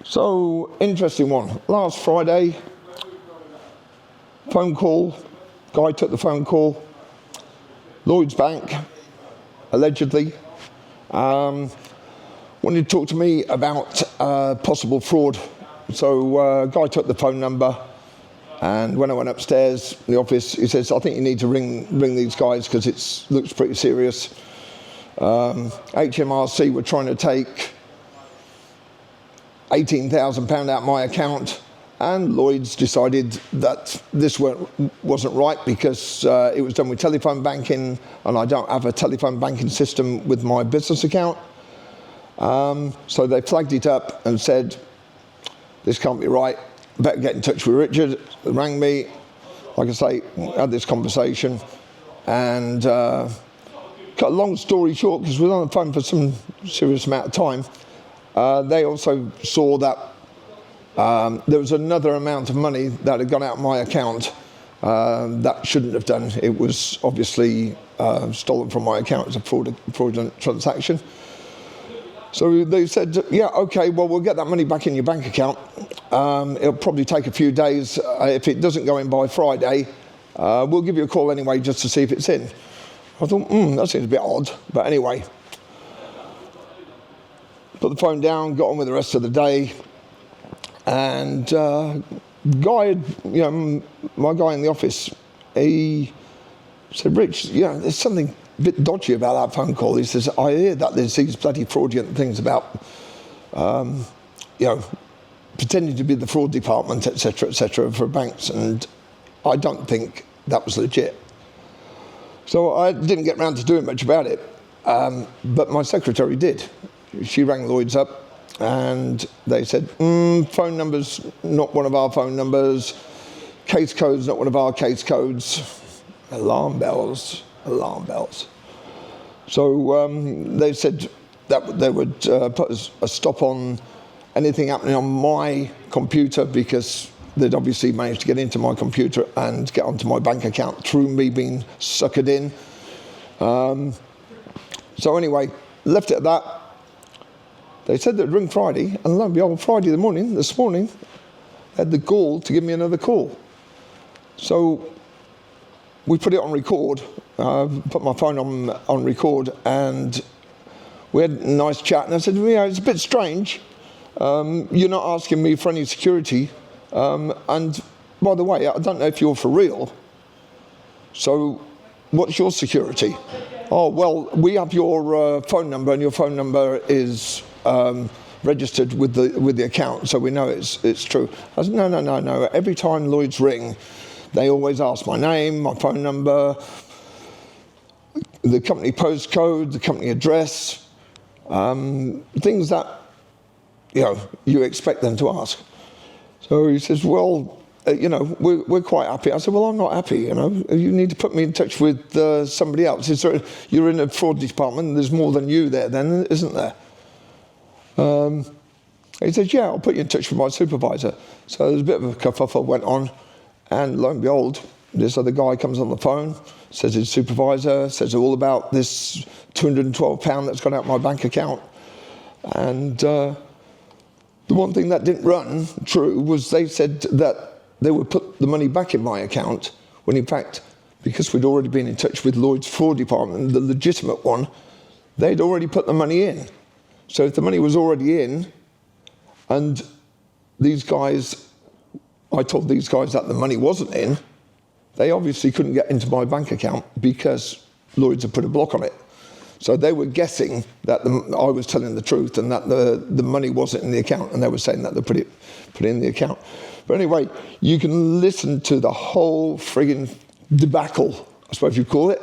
So, interesting one. Last Friday, phone call, guy took the phone call, Lloyds Bank, allegedly, wanted to talk to me about possible fraud. So, guy took the phone number, and when I went upstairs in the office, he says, I think you need to ring these guys because it looks pretty serious. HMRC were trying to take £18,000 out of my account, and Lloyds decided that this wasn't right because it was done with telephone banking, and I don't have a telephone banking system with my business account. So they flagged it up and said, this can't be right, better get in touch with Richard. They rang me, like I say, had this conversation, and cut a long story short, because we were on the phone for some serious amount of time, they also saw that there was another amount of money that had gone out of my account that shouldn't have done. It was obviously stolen from my account as a fraudulent transaction. So they said, yeah, okay, well, we'll get that money back in your bank account. It'll probably take a few days. If it doesn't go in by Friday, we'll give you a call anyway just to see if it's in. I thought, that seems a bit odd. But anyway, put the phone down, got on with the rest of the day. And guy, my guy in the office, he said, Rich, there's something a bit dodgy about that phone call. He says, I hear that there's these bloody fraudulent things about, pretending to be the fraud department, et cetera, for banks. And I don't think that was legit. So I didn't get round to doing much about it. But my secretary did. She rang Lloyds up, and they said, phone number's not one of our phone numbers, case code's not one of our case codes. Alarm bells. So they said that they would put a stop on anything happening on my computer, because they'd obviously managed to get into my computer and get onto my bank account through me being suckered in. So anyway, left it at that. They said they'd ring Friday, and lo and behold, Friday this morning, they had the gall to give me another call. So we put it on record, put my phone on record, and we had a nice chat. And I said, it's a bit strange. You're not asking me for any security. And by the way, I don't know if you're for real. So what's your security? Oh, well, we have your phone number, and your phone number is registered with the account, so we know it's true. I said, no. Every time Lloyds ring, they always ask my name, my phone number, the company postcode, the company address, things that you expect them to ask. So he says, well, we're quite happy. I said, well, I'm not happy. You need to put me in touch with somebody else. You're in a fraud department. There's more than you there, then, isn't there? He said, yeah, I'll put you in touch with my supervisor. So there's a bit of a kerfuffle went on, and lo and behold, this other guy comes on the phone, says his supervisor, says all about this £212 that's gone out my bank account. And the one thing that didn't run true was they said that they would put the money back in my account, when in fact, because we'd already been in touch with Lloyd's Fraud Department, the legitimate one, they'd already put the money in. So if the money was already in, and I told these guys that the money wasn't in, they obviously couldn't get into my bank account because Lloyds had put a block on it. So they were guessing that I was telling the truth and that the money wasn't in the account, and they were saying that they put it in the account. But anyway, you can listen to the whole frigging debacle, I suppose you'd call it,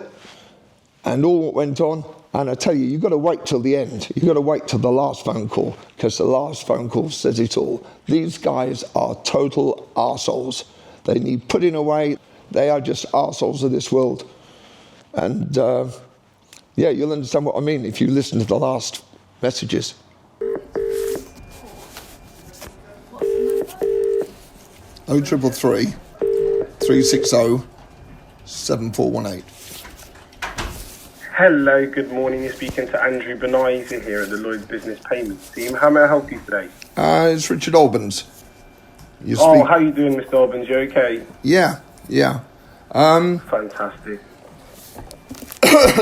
and all what went on. And I tell you've got to wait till the end. You've got to wait till the last phone call, because the last phone call says it all. These guys are total arseholes. They need putting away. They are just arseholes of this world. And you'll understand what I mean if you listen to the last messages. 0333 360 7418. Hello, good morning. You're speaking to Andrew Benazer here at the Lloyds Business Payments Team. How may I help you today? It's Richard Albans. How are you doing, Mr. Albans? You okay? Yeah. Fantastic.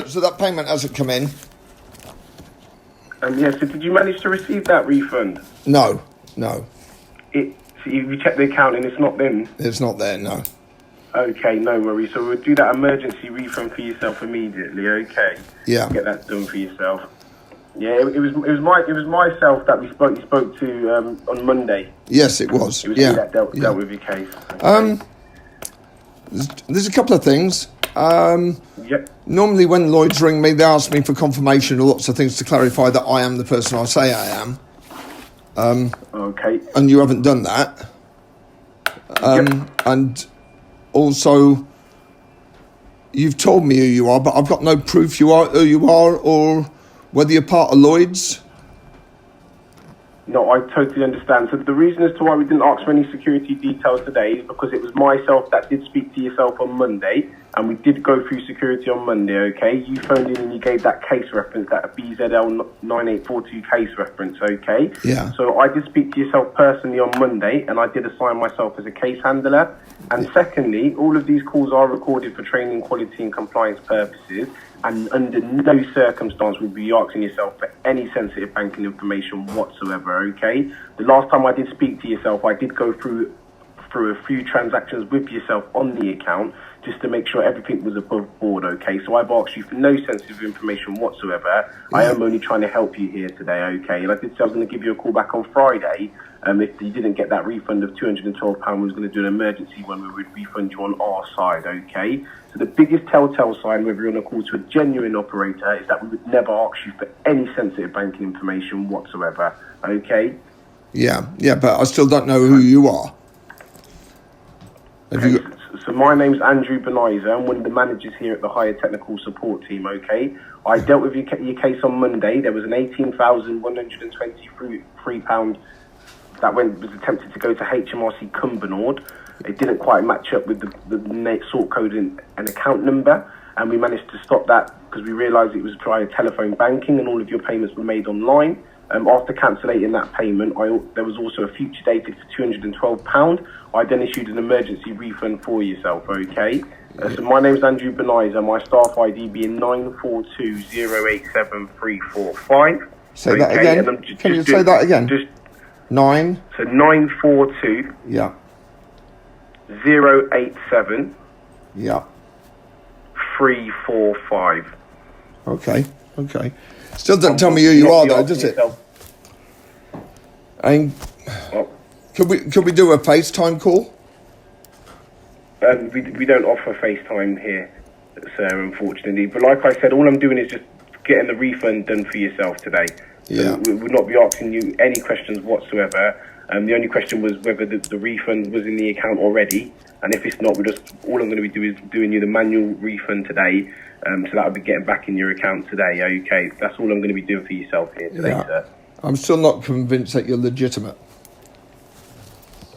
So that payment hasn't come in? So did you manage to receive that refund? No. So you checked the account and it's not in? It's not there, no. Okay, no worries. So we'll do that emergency refund for yourself immediately, okay? Yeah. Get that done for yourself. Yeah, it was myself that you spoke to on Monday. Yes, it was. It was me that dealt with your case. Okay. There's a couple of things. Yep. Normally when Lloyds ring me, they ask me for confirmation or lots of things to clarify that I am the person I say I am. Okay. And you haven't done that. And also, you've told me who you are, but I've got no proof who you are or whether you're part of Lloyds. No, I totally understand. So the reason as to why we didn't ask for any security details today is because it was myself that did speak to yourself on Monday, and we did go through security on Monday, okay? You phoned in and you gave that case reference, that BZL 9842 case reference, okay? Yeah. So I did speak to yourself personally on Monday, and I did assign myself as a case handler. And secondly, all of these calls are recorded for training, quality and compliance purposes, and under no circumstance would you be asking yourself for any sensitive banking information whatsoever, okay? The last time I did speak to yourself, I did go through a few transactions with yourself on the account just to make sure everything was above board, okay? So I've asked you for no sensitive information whatsoever. Yeah. I am only trying to help you here today, okay? And I did say I was going to give you a call back on Friday. If you didn't get that refund of £212, we was going to do an emergency one where we'd refund you on our side, okay? So the biggest telltale sign, whether you're on a call to a genuine operator, is that we would never ask you for any sensitive banking information whatsoever, okay? Yeah, but I still don't know who you are. So my name's Andrew Benizer. I'm one of the managers here at the Higher Technical Support Team, okay? I dealt with your case on Monday. There was an £18,123 that was attempted to go to HMRC Cumbernauld. It didn't quite match up with the sort code and account number, and we managed to stop that because we realised it was via telephone banking and all of your payments were made online. After cancellating that payment, there was also a future dated for £212. I then issued an emergency refund for yourself, okay? So my name's Andrew Benizer, my staff ID being 942087345. Say that again. Can you say that again? Just 9. So 942. Yeah. 087. Yeah. 345. Okay. Still don't tell me who you are, though, does it? And could we do a FaceTime call? We don't offer FaceTime here, sir, unfortunately. But like I said, all I'm doing is just getting the refund done for yourself today. Yeah. So we would not be asking you any questions whatsoever. The only question was whether the refund was in the account already. And if it's not, all I'm going to be doing is doing you the manual refund today. So that'll be getting back in your account today, okay? That's all I'm going to be doing for yourself here today, sir. I'm still not convinced that you're legitimate.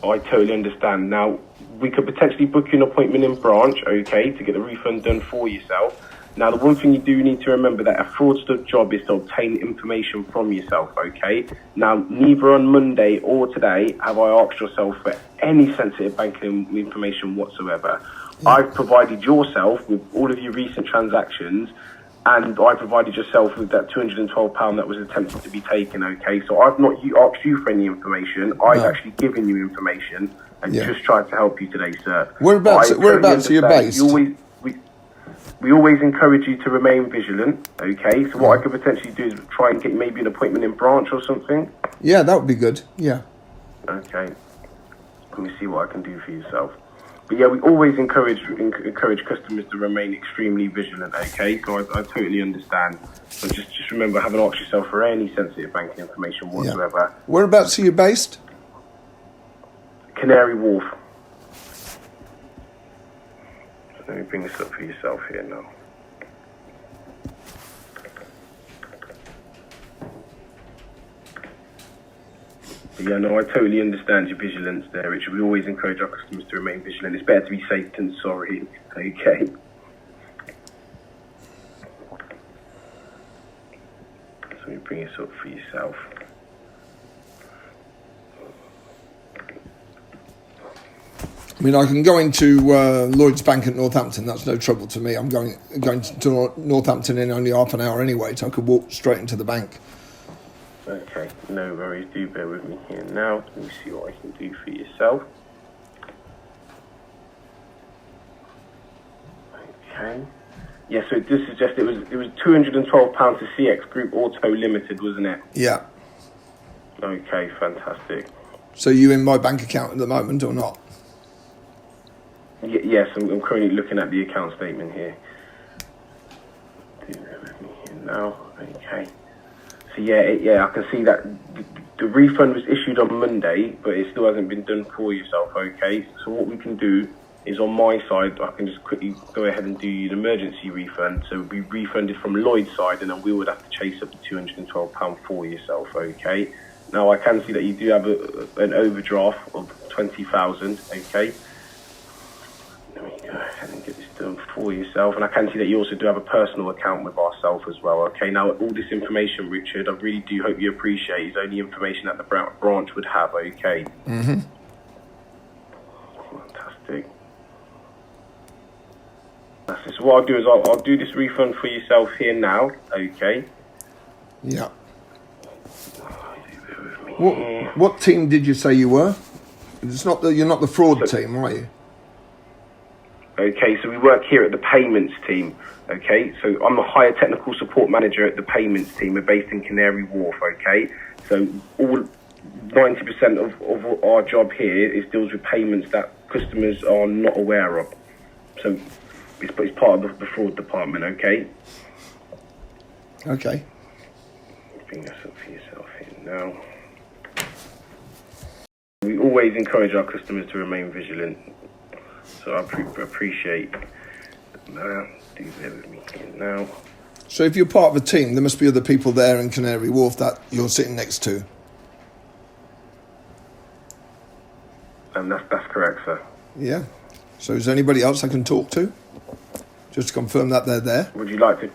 I totally understand. Now, we could potentially book you an appointment in branch, okay, to get the refund done for yourself. Now, the one thing you do need to remember that a fraudster job is to obtain information from yourself, okay? Now, neither on Monday or today have I asked yourself for any sensitive banking information whatsoever. Yeah. I've provided yourself with all of your recent transactions, and I provided yourself with that £212 that was attempted to be taken, okay? So I've not asked you for any information. I've actually given you information and just tried to help you today, sir. Whereabouts are you based? We always encourage you to remain vigilant, okay? So what I could potentially do is try and get maybe an appointment in branch or something. Yeah, that would be good, yeah. Okay. Let me see what I can do for yourself. But yeah, we always encourage customers to remain extremely vigilant, okay? So I totally understand. So just remember, haven't asked yourself for any sensitive banking information whatsoever. Yeah. Whereabouts are you based? Canary Wharf. So let me bring this up for yourself here now. But yeah, no, I totally understand your vigilance there, Richard. We always encourage our customers to remain vigilant. It's better to be safe than sorry, okay? So let me bring this up for yourself. I mean, I can go into Lloyds Bank at Northampton. That's no trouble to me. I'm going to Northampton in only half an hour anyway, so I could walk straight into the bank. Okay, no worries. Do bear with me here now. Let me see what I can do for yourself. Okay. Yeah, so this is just it was £212 to CX Group Auto Limited, wasn't it? Yeah. Okay, fantastic. So you in my bank account at the moment or not? Yes, I'm currently looking at the account statement here. Do bear with me here now. Okay. So I can see that the refund was issued on Monday, but it still hasn't been done for yourself. Okay. So what we can do is on my side, I can just quickly go ahead and do an emergency refund. So it'll be refunded from Lloyd's side, and then we would have to chase up the £212 for yourself. Okay. Now I can see that you do have an overdraft of 20,000. Okay. Let me go ahead and get this done for yourself. And I can see that you also do have a personal account with ourselves as well. Okay, now all this information, Richard, I really do hope you appreciate is only information that the branch would have, okay? Mm-hmm. Fantastic. That's it. So what I'll do is I'll do this refund for yourself here now, okay? Yeah. What team did you say you were? You're not the fraud team, are you? Okay, so we work here at the payments team. Okay, so I'm the higher technical support manager at the payments team. We're based in Canary Wharf. Okay, so all 90% of our job here is deals with payments that customers are not aware of. So it's part of the fraud department. Okay. Okay. Bring this up for yourself here now. We always encourage our customers to remain vigilant. So I appreciate that. Do bear with me here now. So if you're part of a team, there must be other people there in Canary Wharf that you're sitting next to. And that's correct, sir. Yeah. So is there anybody else I can talk to? Just to confirm that they're there. Would you like me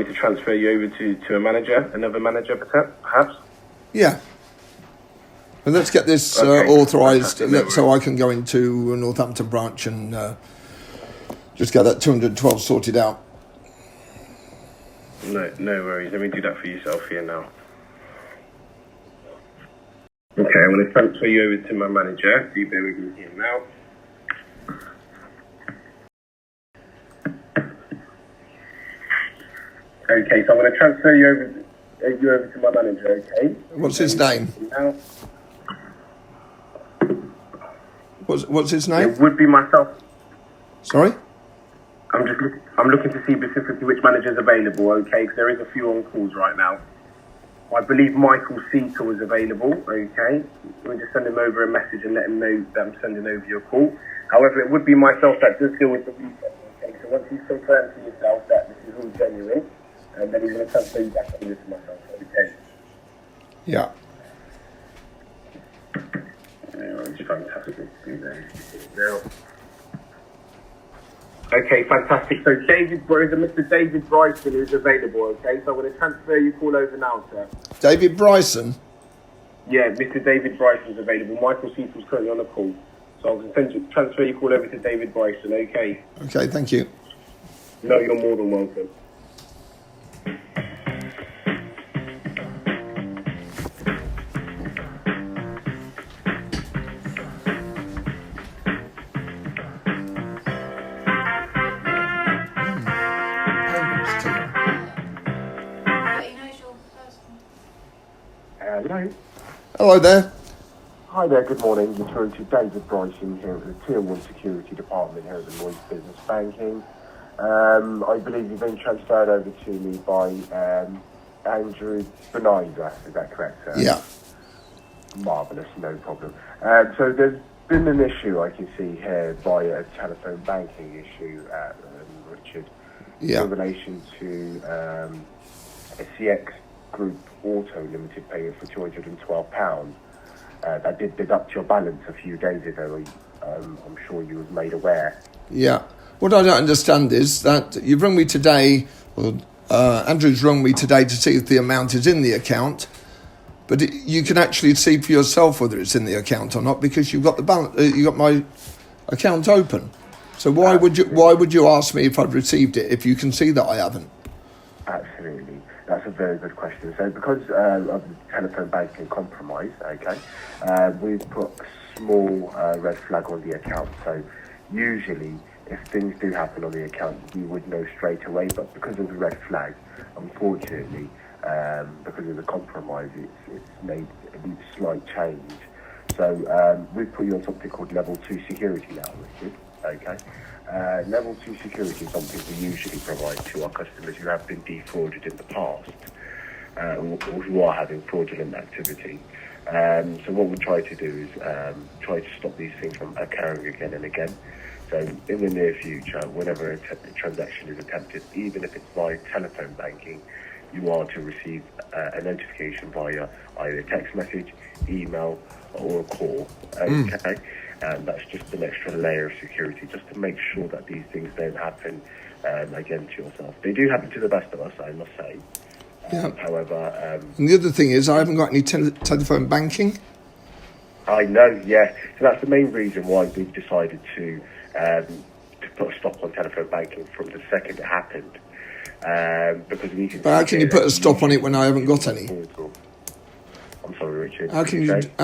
to transfer you over to another manager, perhaps? Yeah. And let's get this Okay. authorised Fantastic. so I can go into a Northampton branch and just get that 212 sorted out. No worries. Let me do that for yourself here now. Okay, I'm going to transfer you over to my manager. Do bear with me here now. Okay, so I'm going to transfer you over to my manager. Okay. What's his name? Now. What's his name? It would be myself. Sorry? I'm looking to see specifically which manager is available, okay? Because there is a few on calls right now. I believe Michael Seeker was available, okay? We'll just send him over a message and let him know that I'm sending over your call. However, it would be myself that does deal with the refund, okay? So once you've confirmed to yourself that this is all genuine, then he's going to transfer you back over to myself, okay? Yeah. It's fantastic. Now. Okay, fantastic. So Mr. David Bryson is available, okay? So I'm going to transfer your call over now, sir. David Bryson? Yeah, Mr. David Bryson is available. Michael Seaton's currently on the call. So I'm going to transfer your call over to David Bryson, okay? Okay, thank you. No, you're more than welcome. Hello. Hello there. Hi there, good morning. You're through to David Bryson here at the Tier 1 Security Department here at the Lloyds Business Banking. I believe you've been transferred over to me by Andrew Benizer, is that correct, sir? Yeah. Marvellous, no problem. So there's been an issue I can see here by a telephone banking issue, Richard, Yeah. in relation to a CX Group Auto Limited payment for £212. That did deduct your balance a few days ago. I'm sure you was made aware. Yeah. What I don't understand is that you've rung me today, or Andrew's rung me today to see if the amount is in the account, But you can actually see for yourself whether it's in the account or not because you've got the balance. You got my account open. So why would you ask me if I'd received it if you can see that I haven't? Absolutely. That's a very good question. So because of the telephone banking compromise, okay, we've put a small red flag on the account. So usually if things do happen on the account, we would know straight away. But because of the red flag, unfortunately, because of the compromise, it's made a slight change. So we've put you on something called level 2 security now, Richard. Okay. Level 2 security is something we usually provide to our customers who have been defrauded in the past, or who are having fraudulent activity. So what we try to do is try to stop these things from occurring again and again. So in the near future, whenever a transaction is attempted, even if it's via telephone banking, you are to receive a notification via either text message, email, or a call. Okay. And that's just an extra layer of security, just to make sure that these things don't happen again to yourself. They do happen to the best of us, I must say. However... and the other thing is, I haven't got any telephone banking. I know, yeah. So that's the main reason why we've decided to put a stop on telephone banking from the second it happened. Because we can... But how can you put a stop on it when I haven't got any? I'm sorry, Richard. How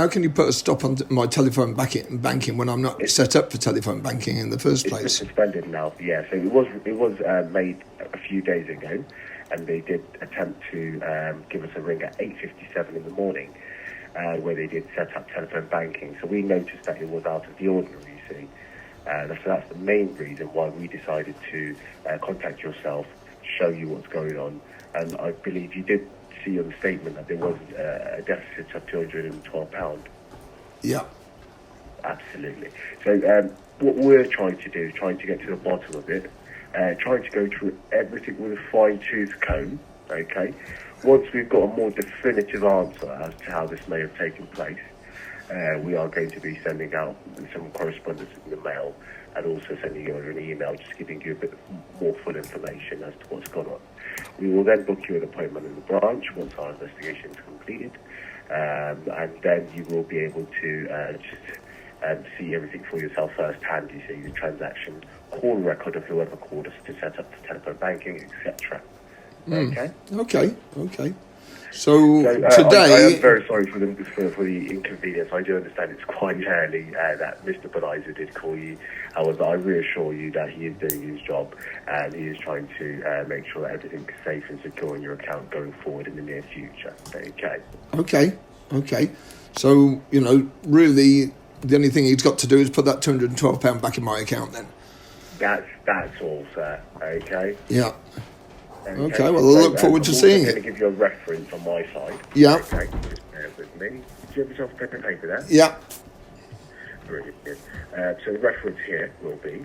can you put a stop on my telephone banking when I'm not set up for telephone banking in the first place? It's suspended now. Yeah, so it was made a few days ago, and they did attempt to give us a ring at 8:57 in the morning, where they did set up telephone banking. So we noticed that it was out of the ordinary. You see, so that's the main reason why we decided to contact yourself, show you what's going on, and I believe you did see on the statement that there was a deficit of £212. Yeah. Absolutely. So what we're trying to do is trying to get to the bottom of it, trying to go through everything with a fine-tooth comb, okay? Once we've got a more definitive answer as to how this may have taken place, we are going to be sending out some correspondence in the mail and also sending you an email just giving you a bit more full information as to what's gone on. We will then book you an appointment in the branch once our investigation is completed, and then you will be able to just see everything for yourself firsthand. You see the transaction, call record of whoever called us to set up the telephone banking, etc. Okay. Okay. So I today, am very sorry for the inconvenience. I do understand it's quite early that Mr. Benizer did call you. However, I reassure you that he is doing his job and he is trying to make sure that everything is safe and secure in your account going forward in the near future. Okay. So, really, the only thing he's got to do is put that £212 back in my account then. That's all, sir. Okay. Yeah. Okay, well, I look forward to seeing it. I'm going to give you a reference on my side. Yeah. Okay, just bear with me. Do you have yourself a pen and paper there? Yeah. Brilliant. So the reference here will be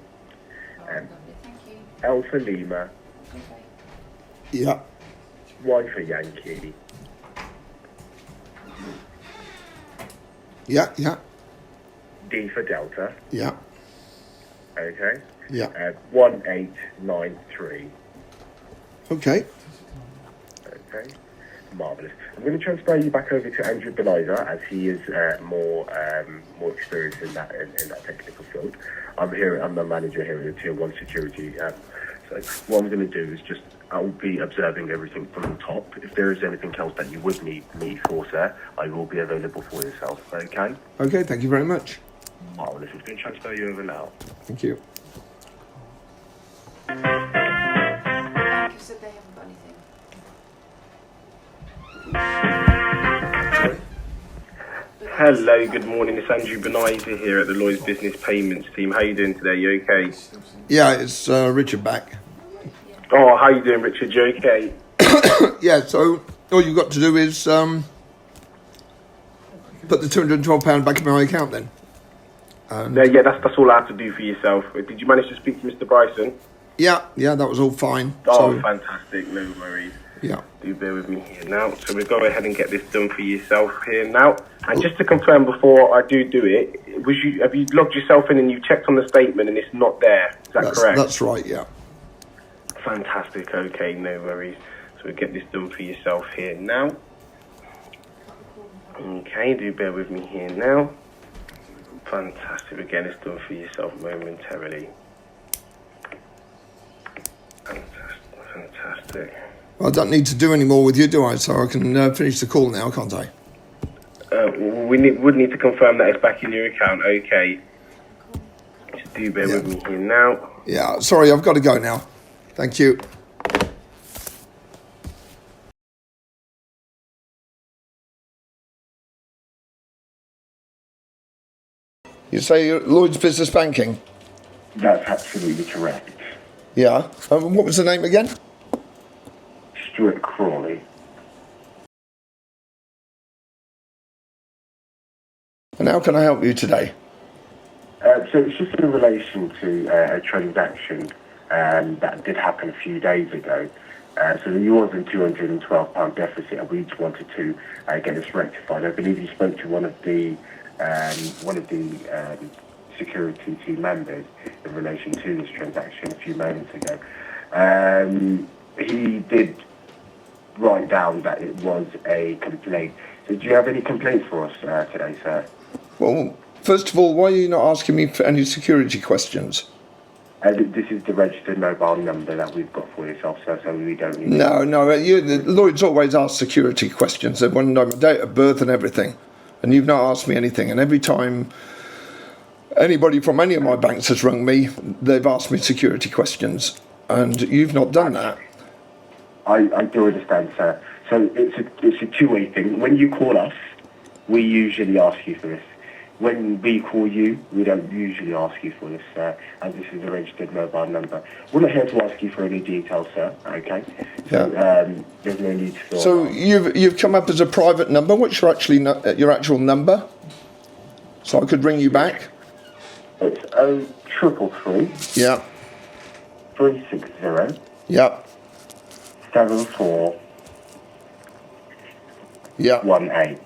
Alpha Lima, Yeah. Y for Yankee, Yeah. D for Delta, Yeah. okay? Yeah. 1893. Okay. Okay, marvellous. I'm going to transfer you back over to Andrew Benizer as he is more experienced in that technical field. I'm the manager here at the Tier 1 Security. So what I'm going to do is I'll be observing everything from the top. If there is anything else that you would need me for, sir, I will be available for yourself. Okay? Okay, thank you very much. Marvellous. I'm going to transfer you over now. Thank you. Said they haven't got anything. Hello, good morning. It's Andrew Benizer here at the Lloyds Business Payments Team. How you doing today? You okay? Yeah, it's Richard back. Oh, how you doing, Richard? You okay? Yeah, so all you've got to do is put the £212 back in my account then. Yeah, that's all I have to do for yourself. Did you manage to speak to Mr. Bryson? Yeah, that was all fine. Oh, fantastic. No worries. Yeah. Do bear with me here now. So we'll go ahead and get this done for yourself here now. And just to confirm before I do it, have you logged yourself in and you checked on the statement and it's not there? Is that correct? That's right, yeah. Fantastic. Okay, no worries. So we'll get this done for yourself here now. Okay, do bear with me here now. Fantastic. Again, it's done for yourself momentarily. Fantastic. I don't need to do any more with you, do I? So I can finish the call now, can't I? Would need to confirm that it's back in your account. Okay. Just do bear with me here now. Yeah, sorry, I've got to go now. Thank you. You say you're Lloyds Business Banking? That's absolutely correct. Yeah. What was the name again? Stuart Crawley. And how can I help you today? So it's just in relation to a transaction that did happen a few days ago. So there was a £212 deficit, and we just wanted to get this rectified. I believe you spoke to one of the security team members in relation to this transaction a few moments ago. He did write down that it was a complaint. So do you have any complaints for us today, sir? Well, first of all, why are you not asking me for any security questions? This is the registered mobile number that we've got for yourself, sir, so we don't need... No, Lloyd's always ask security questions. They want to know my date of birth and everything. And you've not asked me anything. And every time anybody from any of my banks has rung me, they've asked me security questions. And you've not done that. I do understand, sir. So it's a two-way thing. When you call us, we usually ask you for this. When we call you, we don't usually ask you for this, sir, as this is a registered mobile number. We're not here to ask you for any details, sir, okay? Yeah. So, there's no need to feel... So you've come up as a private number. What's your actual number? So I could ring you back? It's 0333... Yeah. 360... Yeah. 74... Yeah. 18.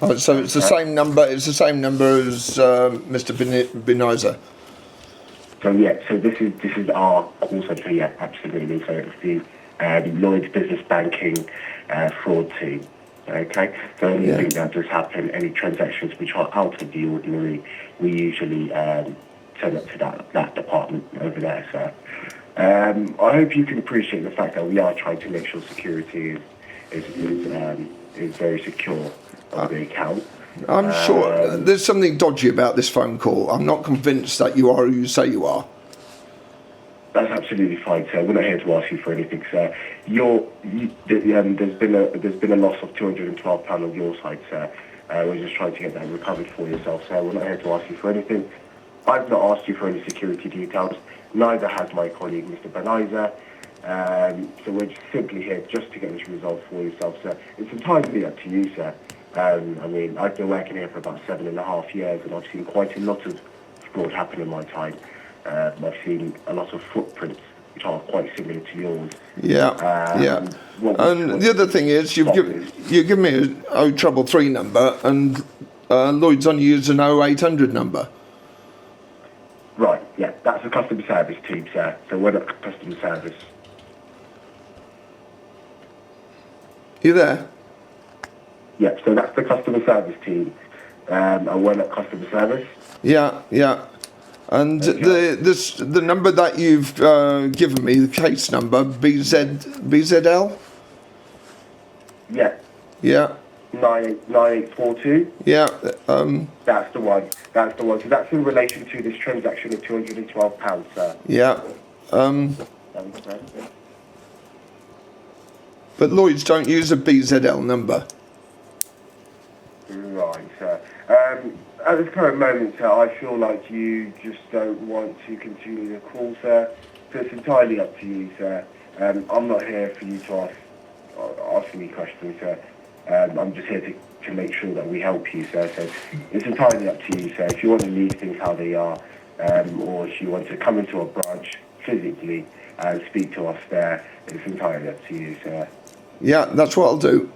Oh, so it's the same number. It's the same number as Mr. Benizer. So this is our call centre. Yeah, absolutely. So it's the Lloyds Business Banking Fraud Team. Okay. So anything that does happen, any transactions which are out of the ordinary, we usually send it to that department over there, sir. I hope you can appreciate the fact that we are trying to make sure security is very secure on the account. I'm sure there's something dodgy about this phone call. I'm not convinced that you are who you say you are. That's absolutely fine, sir. We're not here to ask you for anything, sir. There's been a loss of £212 on your side, sir. We're just trying to get that recovered for yourself, sir. We're not here to ask you for anything. I've not asked you for any security details. Neither has my colleague, Mr. Benizer. So we're just simply here just to get this resolved for yourself, sir. It's entirely up to you, sir. I mean, I've been working here for about 7.5 years, and I've seen quite a lot of fraud happen in my time. I've seen a lot of footprints which are quite similar to yours. Yeah. And the other thing is, you give me a 033 number, and Lloyd's only used an 0800 number. Right, yeah, that's a customer service team, sir. So we're not customer service. You there? Yeah, so that's the customer service team, and we're not customer service. Yeah. And okay. the number that you've given me, the case number, BZL? Yeah. Yeah. 9842. Yeah. That's the one. So that's in relation to this transaction of £212, sir. Yeah. But Lloyds don't use a BZL number. Right, sir. At this current moment, sir, I feel like you just don't want to continue the call, sir. So it's entirely up to you, sir. I'm not here for you to ask me questions, sir. I'm just here to make sure that we help you, sir. So it's entirely up to you, sir. If you want to leave things how they are, or if you want to come into a branch physically and speak to us there, it's entirely up to you, sir. Yeah, that's what I'll do.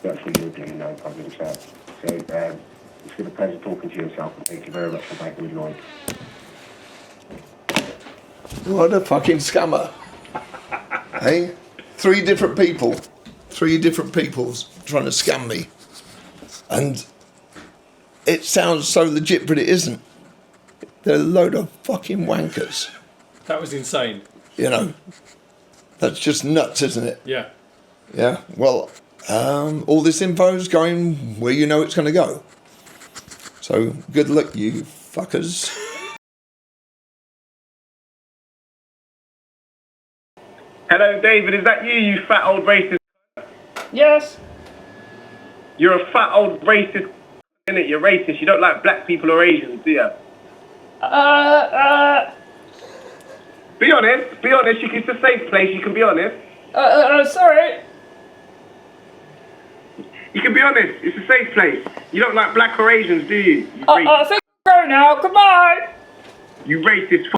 That's what you're doing, no problem, sir. So it's been a pleasure talking to yourself, and thank you very much for banking with Lloyds. What a fucking scammer. Hey? Three different people's trying to scam me. And it sounds so legit, but it isn't. They're a load of fucking wankers. That was insane. You know, that's just nuts, isn't it? Yeah. Yeah. Well, all this info's going where you know it's going to go. So good luck, you fuckers. Hello, David. Is that you fat old racist? Yes. You're a fat old racist, innit? You're racist. You don't like black people or Asians, do you? Be honest. Be honest. It's a safe place. You can be honest. Sorry. You can be honest. It's a safe place. You don't like black or Asians, do you? I think I'll go now. Goodbye. You racist.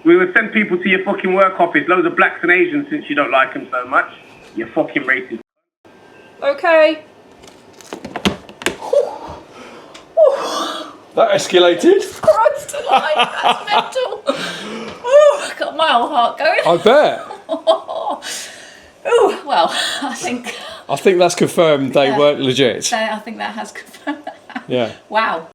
We will send people to your fucking work office. Loads of blacks and Asians since you don't like them so much. You fucking racist. Okay. That escalated. Christ alive, that's mental. Oh, got my whole heart going. I bet. Oh, well, I think I think that's confirmed they weren't legit. I think that has confirmed that. Yeah. Wow.